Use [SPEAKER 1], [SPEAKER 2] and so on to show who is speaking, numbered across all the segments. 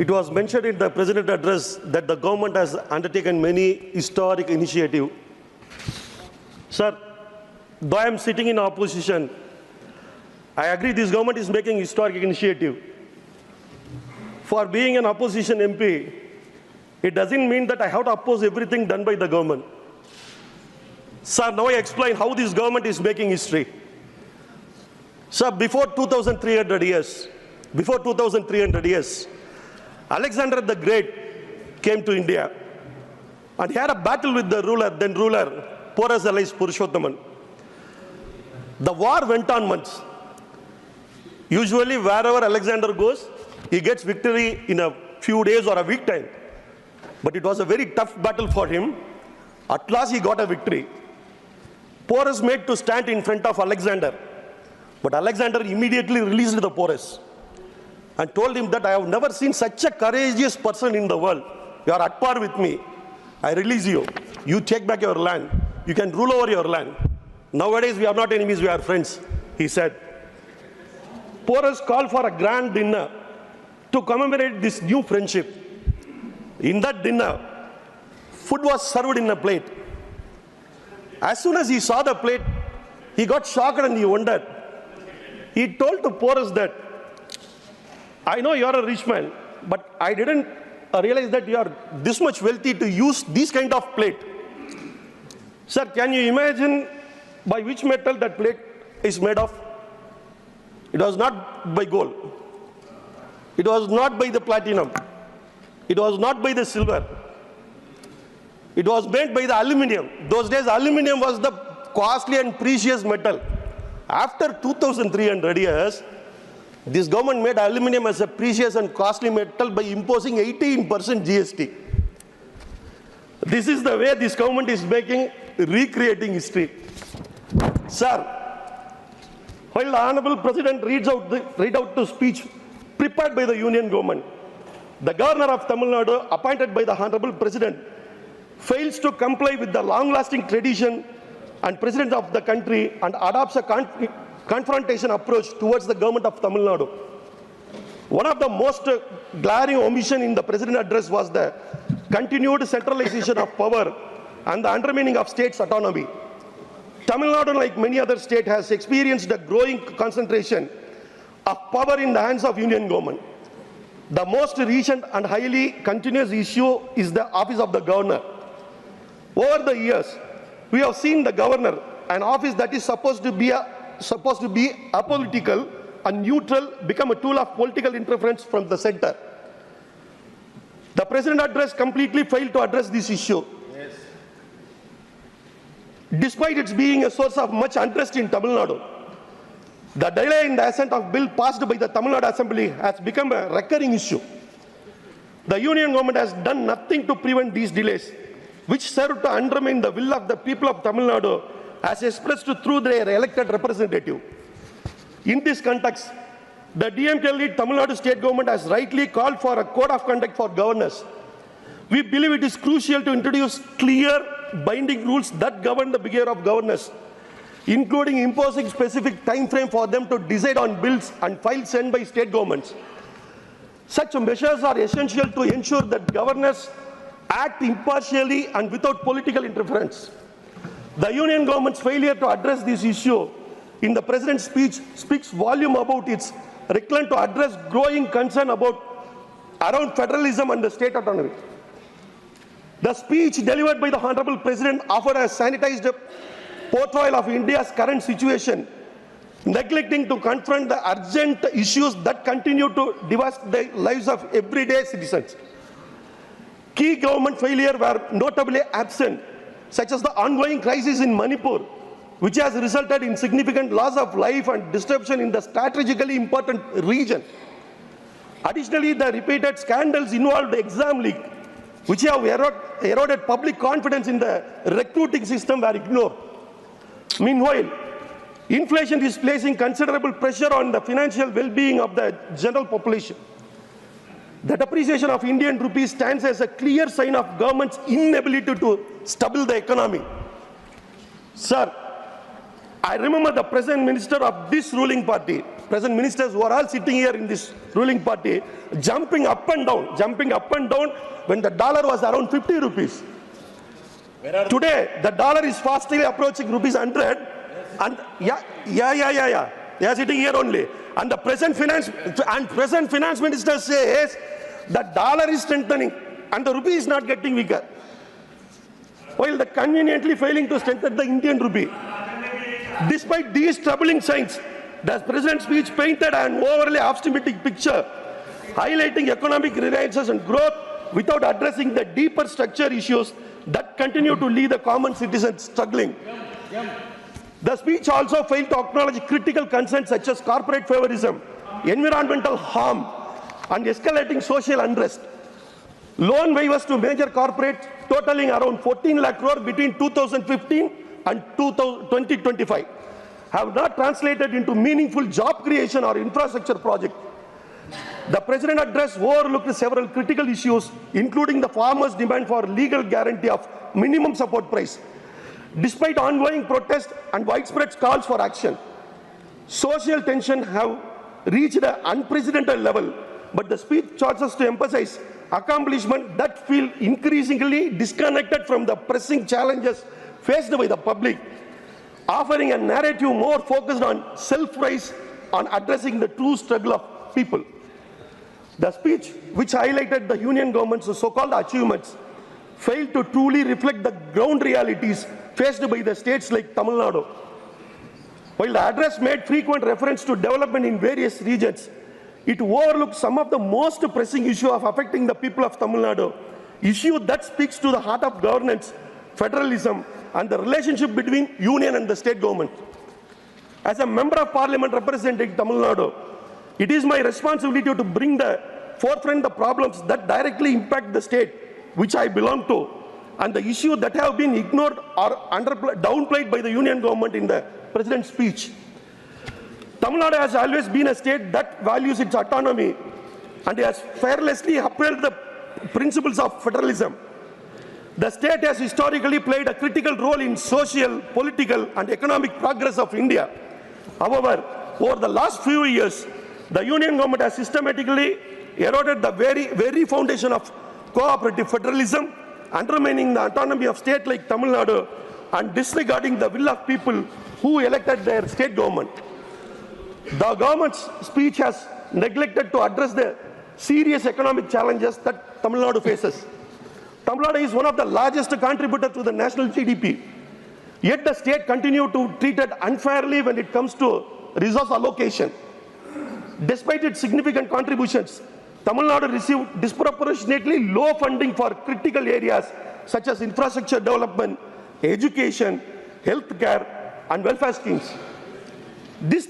[SPEAKER 1] It was mentioned in the President address that the government has undertaken many historic initiatives. Sir, though I am sitting in opposition, I agree this government is making historic initiative. For being an opposition MP, it doesn't mean that I have to oppose everything done by the government. Sir, now I explain how this government is making history. Sir, before 2,300 years, Alexander the Great came to India and he had a battle with the then ruler, Porus Alais Purushothaman. The war went on months. Usually, wherever Alexander goes, he gets victory in a few days or a week time. But it was a very tough battle for him. At last, he got a victory. Porus made to stand in front of Alexander. But Alexander immediately released the Porus and told him that I have never seen such a courageous person in the world. You are at par with me. I release you. You take back your land. You can rule over your land. Nowadays, we are not enemies, we are friends, he said. Porus called for a grand dinner to commemorate this new friendship. In that dinner, food was served in a plate. As soon as he saw the plate, he got shocked and he wondered. He told to Porus that, I know you are a rich man, but I didn't realize that you are this much wealthy to use this kind of plate. Sir, can you imagine by which metal that plate is made of? It was not by gold. It was not by the platinum. It was not by the silver. It was made by the aluminum. Those days, aluminum was the costly and precious metal. After 2,300 years, this government made aluminum as a precious and costly metal by imposing 18% GST. This is the way this government is recreating history. Sir, while the Honorable President read out the speech prepared by the Union government, the Governor of Tamil Nadu, appointed by the Honorable President, fails to comply with the long-lasting tradition and President of the country and adopts a confrontation approach towards the government of Tamil Nadu. One of the most glaring omissions in the President's address was the continued centralization of power and the undermining of states' autonomy. Tamil Nadu, like many other states, has experienced a growing concentration of power in the hands of Union government. The most recent and highly continuous issue is the office of the governor. Over the years, we have seen the governor, an office that is supposed to be apolitical and neutral, become a tool of political interference from the center. The President's address completely failed to address this issue. Yes. Despite its being a source of much unrest in Tamil Nadu, the delay in the assent of bill passed by the Tamil Nadu Assembly has become a recurring issue. The Union government has done nothing to prevent these delays, which serve to undermine the will of the people of Tamil Nadu as expressed through their elected representative. In this context, the DMK-led Tamil Nadu state government has rightly called for a code of conduct for governors. We believe it is crucial to introduce clear, binding rules that govern the behavior of governors, including imposing specific time frame for them to decide on bills and files sent by state governments. Such measures are essential to ensure that governors act impartially and without political interference. The Union government's failure to address this issue in the President's speech speaks volume about its reckless to address growing concern around federalism and the state autonomy. The speech delivered by the Honorable President offered a sanitized portrayal of India's current situation, neglecting to confront the urgent issues that continue to devastate the lives of everyday citizens. Key government failures were notably absent, such as the ongoing crisis in Manipur, which has resulted in significant loss of life and disruption in the strategically important region. Additionally, the repeated scandals involved the exam leak, which have eroded public confidence in the recruiting system, were ignored. Meanwhile, inflation is placing considerable pressure on the financial well-being of the general population. The depreciation of Indian rupee stands as a clear sign of government's inability to stabilize the economy. Sir, I remember the present minister of this ruling party, present ministers who are all sitting here in this ruling party, jumping up and down when the dollar was around 50 rupees. Today, the dollar is fastly approaching rupees 100, and they are sitting here only. And the present finance minister says the dollar is strengthening and the rupee is not getting weaker, while the conveniently failing to strengthen the Indian rupee. Despite these troubling signs, the president's speech painted an overly optimistic picture, highlighting economic reliances and growth without addressing the deeper structure issues that continue to leave the common citizen struggling. The speech also failed to acknowledge critical concerns such as corporate favorism, environmental harm, and escalating social unrest. Loan waivers to major corporates totaling around 14 lakh crore between 2015 and 2025 have not translated into meaningful job creation or infrastructure projects. The President address overlooked several critical issues, including the farmers' demand for legal guarantee of minimum support price. Despite ongoing protests and widespread calls for action, social tension have reached an unprecedented level, but the speech chooses to emphasize accomplishments that feel increasingly disconnected from the pressing challenges faced by the public, offering a narrative more focused on self-praise on addressing the true struggle of people. The speech, which highlighted the Union government's so-called achievements, failed to truly reflect the ground realities faced by the states like Tamil Nadu. While the address made frequent reference to development in various regions, it overlooked some of the most pressing issues affecting the people of Tamil Nadu, issue that speaks to the heart of governance, federalism, and the relationship between union and the state government. As a member of parliament representing Tamil Nadu, it is my responsibility to bring the forefront the problems that directly impact the state which I belong to, and the issues that have been ignored or downplayed by the union government in the president's speech. Tamil Nadu has always been a state that values its autonomy and has fearlessly upheld the principles of federalism. The state has historically played a critical role in social, political, and economic progress of India. However, over the last few years, the union government has systematically eroded the very foundation of cooperative federalism, undermining the autonomy of states like Tamil Nadu and disregarding the will of people who elected their state government. The government's speech has neglected to address the serious economic challenges that Tamil Nadu faces. Tamil Nadu is one of the largest contributors to the national GDP. Yet the state continues to treat it unfairly when it comes to resource allocation. Despite its significant contributions, Tamil Nadu received disproportionately low funding for critical areas such as infrastructure development, education, healthcare, and welfare schemes. This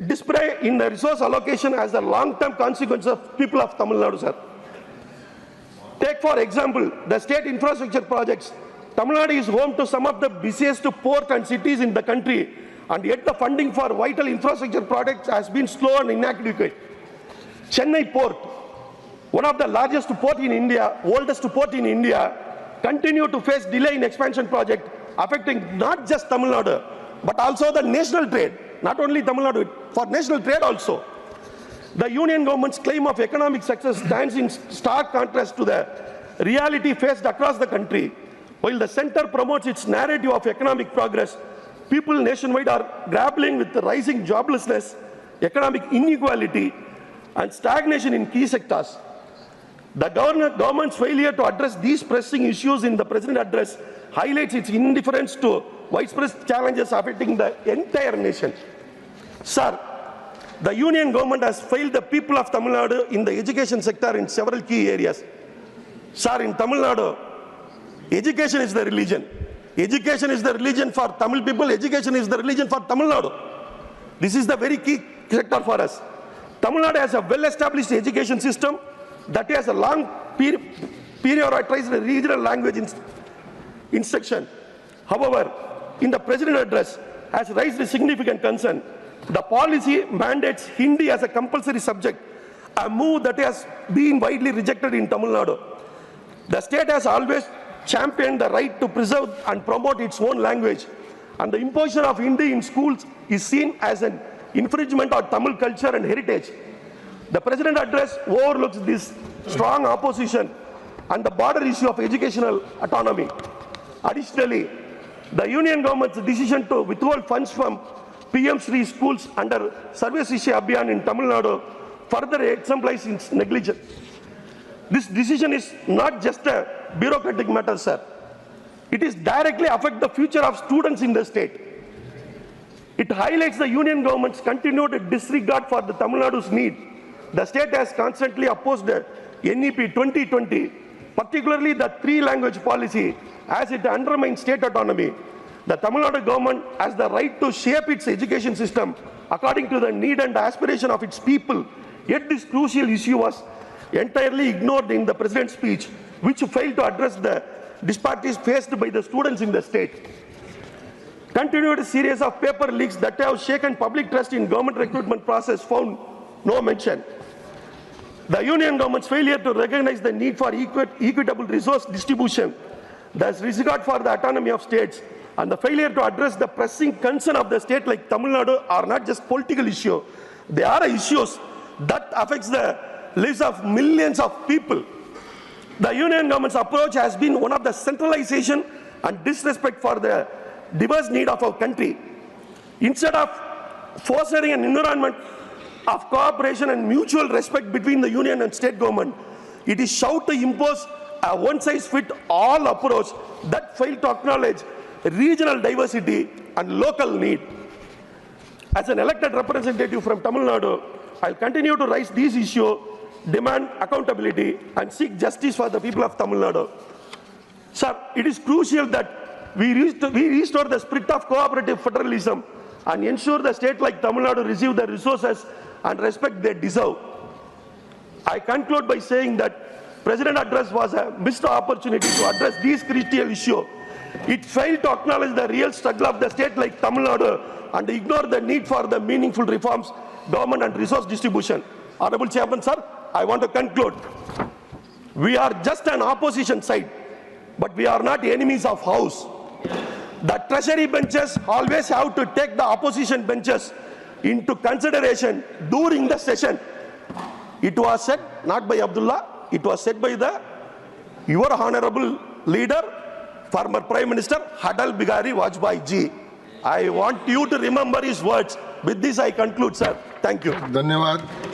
[SPEAKER 1] disparity in the resource allocation has a long-term consequence of people of Tamil Nadu, sir. Take for example, the state infrastructure projects. Tamil Nadu is home to some of the busiest ports and cities in the country, and yet the funding for vital infrastructure projects has been slow and inadequate. Chennai Port, one of the largest port in India, oldest port in India, continue to face delay in expansion project, affecting not just Tamil Nadu, but also the national trade. Not only Tamil Nadu, for national trade also. The union government's claim of economic success stands in stark contrast to the reality faced across the country. While the center promotes its narrative of economic progress, people nationwide are grappling with the rising joblessness, economic inequality, and stagnation in key sectors. The government's failure to address these pressing issues in the President's address highlights its indifference to widespread challenges affecting the entire nation. Sir, the union government has failed the people of Tamil Nadu in the education sector in several key areas. Sir, in Tamil Nadu, education is the religion. Education is the religion for Tamil people. Education is the religion for Tamil Nadu. This is the very key sector for us. Tamil Nadu has a well-established education system that has a long prioritized regional language instruction. However, in the President's address has raised a significant concern. The policy mandates Hindi as a compulsory subject, a move that has been widely rejected in Tamil Nadu. The state has always championed the right to preserve and promote its own language, and the imposition of Hindi in schools is seen as an infringement on Tamil culture and heritage. The President address overlooks this strong opposition and the border issue of educational autonomy. Additionally, the Union government's decision to withhold funds from PM Shri schools under Service Shishya Abhiyan in Tamil Nadu further exemplifies its negligence. This decision is not just a bureaucratic matter, sir. It is directly affect the future of students in the state. It highlights the Union government's continued disregard for the Tamil Nadu's need. The state has constantly opposed the NEP 2020, particularly the three-language policy, as it undermines state autonomy. The Tamil Nadu government has the right to shape its education system according to the need and aspiration of its people. Yet this crucial issue was entirely ignored in the President's speech, which failed to address the disparities faced by the students in the state. Continued series of paper leaks that have shaken public trust in government recruitment process found no mention. The Union government's failure to recognize the need for equitable resource distribution, the disregard for the autonomy of states, and the failure to address the pressing concern of the state like Tamil Nadu are not just political issues. They are issues that affects the lives of millions of people. The Union government's approach has been one of the centralization and disrespect for the diverse need of our country. Instead of fostering an environment of cooperation and mutual respect between the Union and state government, it is sought to impose a one-size-fits-all approach that fails to acknowledge regional diversity and local need. As an elected representative from Tamil Nadu, I'll continue to raise these issues, demand accountability, and seek justice for the people of Tamil Nadu. Sir, it is crucial that we restore the spirit of cooperative federalism and ensure the state like Tamil Nadu receive the resources and respect they deserve. I conclude by saying that President address was a missed opportunity to address these critical issues. It failed to acknowledge the real struggle of the state like Tamil Nadu and ignore the need for the meaningful reforms, government and resource distribution. Honorable Chairman, sir, I want to conclude. We are just an opposition side, but we are not enemies of house. The treasury benches always have to take the opposition benches into consideration during the session. It was said not by Abdulla, it was said by your honorable leader, former Prime Minister Adal Bihari Vajpayee ji. I want you to remember his words. With this I conclude, sir. Thank you.
[SPEAKER 2] धन्यवाद.